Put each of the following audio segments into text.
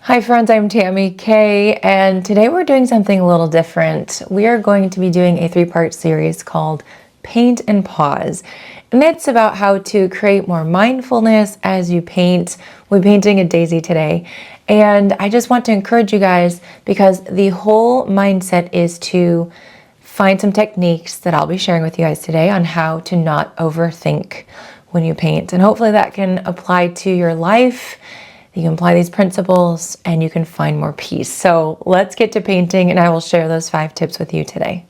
Hi friends, I'm Tammy Kay, and today we're doing something a little different. We are going to be doing a three-part series called Paint and Pause. And it's about how to create more mindfulness as you paint. We're painting a daisy today. And I just want to encourage you guys because the whole mindset is to find some techniques that I'll be sharing with you guys today on how to not overthink when you paint. And hopefully that can apply to your life. You can apply these principles and you can find more peace. So let's get to painting and I will share those 5 tips with you today.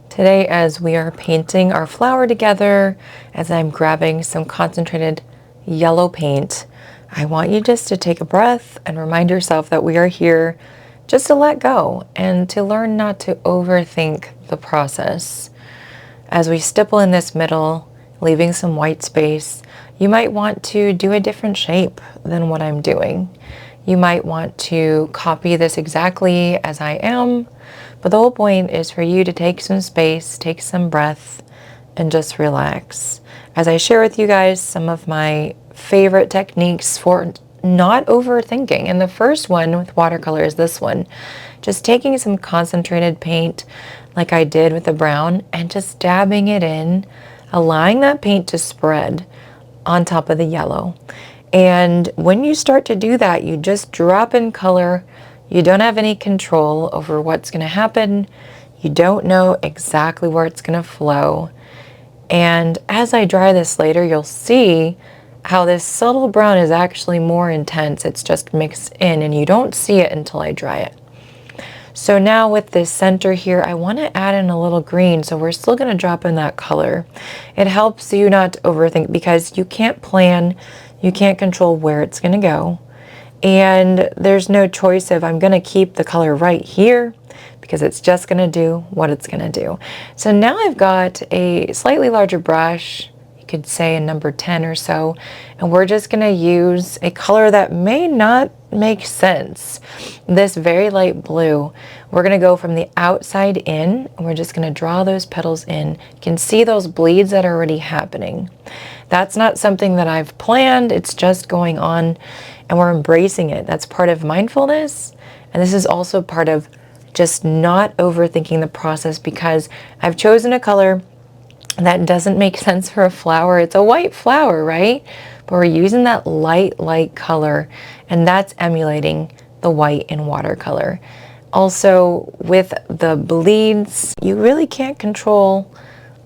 Today, as we are painting our flower together, as I'm grabbing some concentrated yellow paint, I want you just to take a breath and remind yourself that we are here just to let go and to learn not to overthink the process. As we stipple in this middle, leaving some white space, you might want to do a different shape than what I'm doing. You might want to copy this exactly as I am, but the whole point is for you to take some space, take some breath, and just relax. As I share with you guys some of my favorite techniques for not overthinking. And the first one with watercolor is this one. Just taking some concentrated paint like I did with the brown and just dabbing it in, allowing that paint to spread on top of the yellow. And when you start to do that, you just drop in color. You don't have any control over what's going to happen. You don't know exactly where it's going to flow. And as I dry this later, you'll see how this subtle brown is actually more intense. It's just mixed in and you don't see it until I dry it. So now with this center here, I want to add in a little green. So we're still going to drop in that color. It helps you not to overthink because you can't plan, you can't control where it's going to go. And there's no choice of I'm going to keep the color right here because it's just going to do what it's going to do. So now I've got a slightly larger brush, you could say a number 10 or so, and we're just going to use a color that may not make sense. This very light blue. We're going to go from the outside in, and we're just going to draw those petals in. You can see those bleeds that are already happening. That's not something that I've planned, it's just going on and we're embracing it. That's part of mindfulness, and this is also part of just not overthinking the process because I've chosen a color that doesn't make sense for a flower. It's a white flower, right? But we're using that light color, and that's emulating the white in watercolor. Also, with the bleeds, you really can't control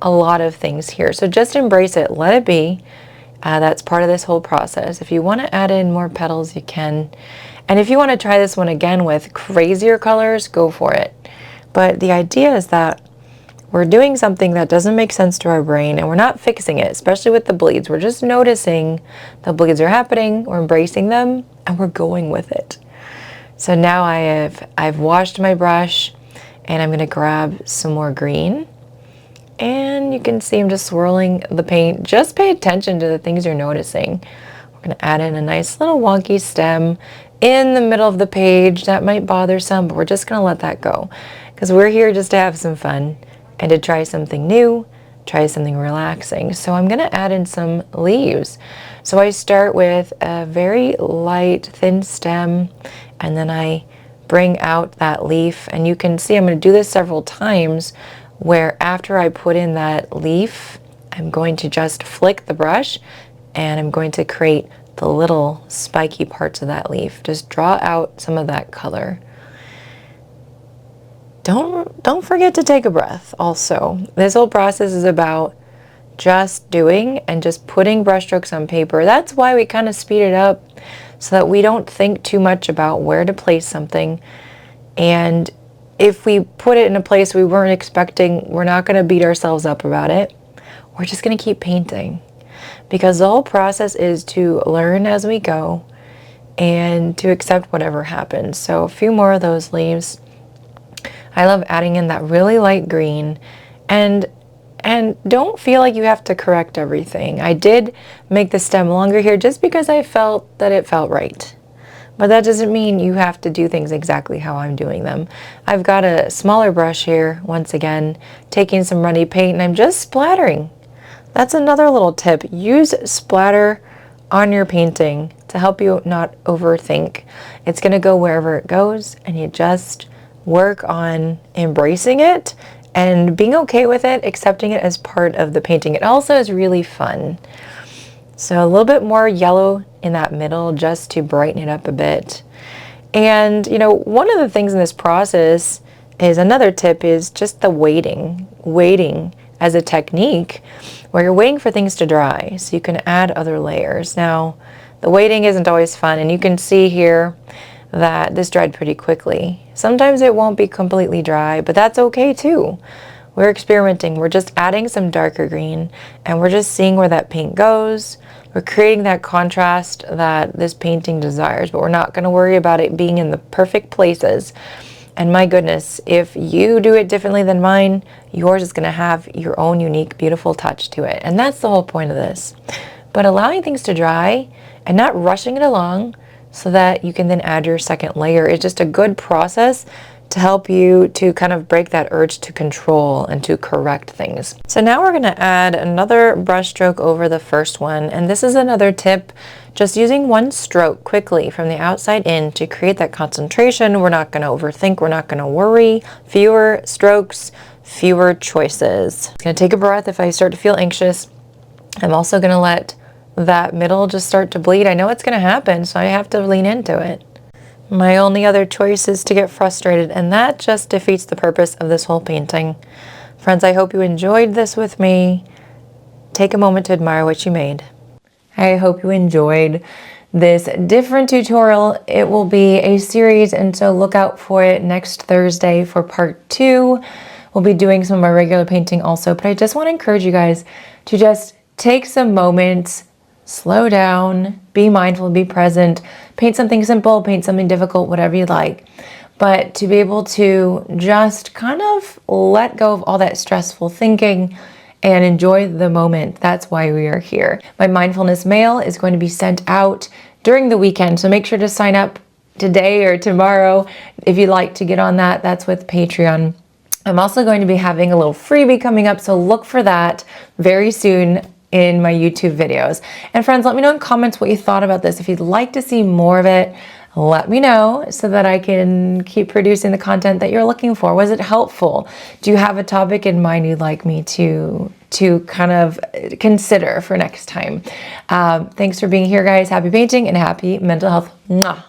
a lot of things here. So just embrace it, let it be. That's part of this whole process. If you want to add in more petals, you can. And if you want to try this one again with crazier colors, go for it. But the idea is that we're doing something that doesn't make sense to our brain and we're not fixing it, especially with the bleeds. We're just noticing the bleeds are happening, we're embracing them, and we're going with it. So now I've washed my brush and I'm going to grab some more green. And you can see I'm just swirling the paint. Just pay attention to the things you're noticing. We're going to add in a nice little wonky stem in the middle of the page. That might bother some, but we're just going to let that go because we're here just to have some fun and to try something new, try something relaxing. So I'm going to add in some leaves. So I start with a very light, thin stem, and then I bring out that leaf. And you can see I'm going to do this several times where after I put in that leaf, I'm going to just flick the brush and I'm going to create the little spiky parts of that leaf. Just draw out some of that color. Don't forget to take a breath also. This whole process is about just doing and just putting brushstrokes on paper. That's why we kind of speed it up so that we don't think too much about where to place something. And if we put it in a place we weren't expecting, we're not going to beat ourselves up about it. We're just going to keep painting because the whole process is to learn as we go and to accept whatever happens. So a few more of those leaves. I love adding in that really light green, and don't feel like you have to correct everything. I did make the stem longer here just because I felt that it felt right. But that doesn't mean you have to do things exactly how I'm doing them. I've got a smaller brush here, once again, taking some runny paint, and I'm just splattering. That's another little tip. Use splatter on your painting. to help you not overthink. It's going to go wherever it goes, and you just work on embracing it and being okay with it, accepting it as part of the painting. It also is really fun. So a little bit more yellow in that middle just to brighten it up a bit. And you know, one of the things in this process is, another tip is just the waiting as a technique where you're waiting for things to dry so you can add other layers. Now, the waiting isn't always fun, and you can see here that this dried pretty quickly. Sometimes it won't be completely dry, but that's okay too. We're experimenting. We're just adding some darker green, and we're just seeing where that paint goes. We're creating that contrast that this painting desires, but we're not going to worry about it being in the perfect places. And my goodness, if you do it differently than mine, yours is going to have your own unique, beautiful touch to it. And that's the whole point of this. But allowing things to dry and not rushing it along so that you can then add your second layer is just a good process to help you to kind of break that urge to control and to correct things. So now we're going to add another brush stroke over the first one. And this is another tip, just using one stroke quickly from the outside in to create that concentration. We're not going to overthink. We're not going to worry. Fewer strokes, fewer choices. I'm going to take a breath if I start to feel anxious. I'm also going to let that middle just start to bleed. I know it's going to happen, so I have to lean into it. My only other choice is to get frustrated, and that just defeats the purpose of this whole painting. Friends, I hope you enjoyed this with me. Take a moment to admire what you made. I hope you enjoyed this different tutorial. It will be a series, and so look out for it next Thursday for part 2. We'll be doing some of my regular painting also, but I just want to encourage you guys to just take some moments, slow down, be mindful, be present, paint something simple, paint something difficult, whatever you like. But to be able to just kind of let go of all that stressful thinking and enjoy the moment. That's why we are here. My mindfulness mail is going to be sent out during the weekend, so make sure to sign up today or tomorrow if you'd like to get on that. That's with Patreon. I'm also going to be having a little freebie coming up, so look for that very soon in my YouTube videos. And friends, let me know in comments what you thought about this. If you'd like to see more of it, let me know so that I can keep producing the content that you're looking for. Was it helpful? Do you have a topic in mind you'd like me to kind of consider for next time? Thanks for being here, guys. Happy painting and happy mental health. Mwah.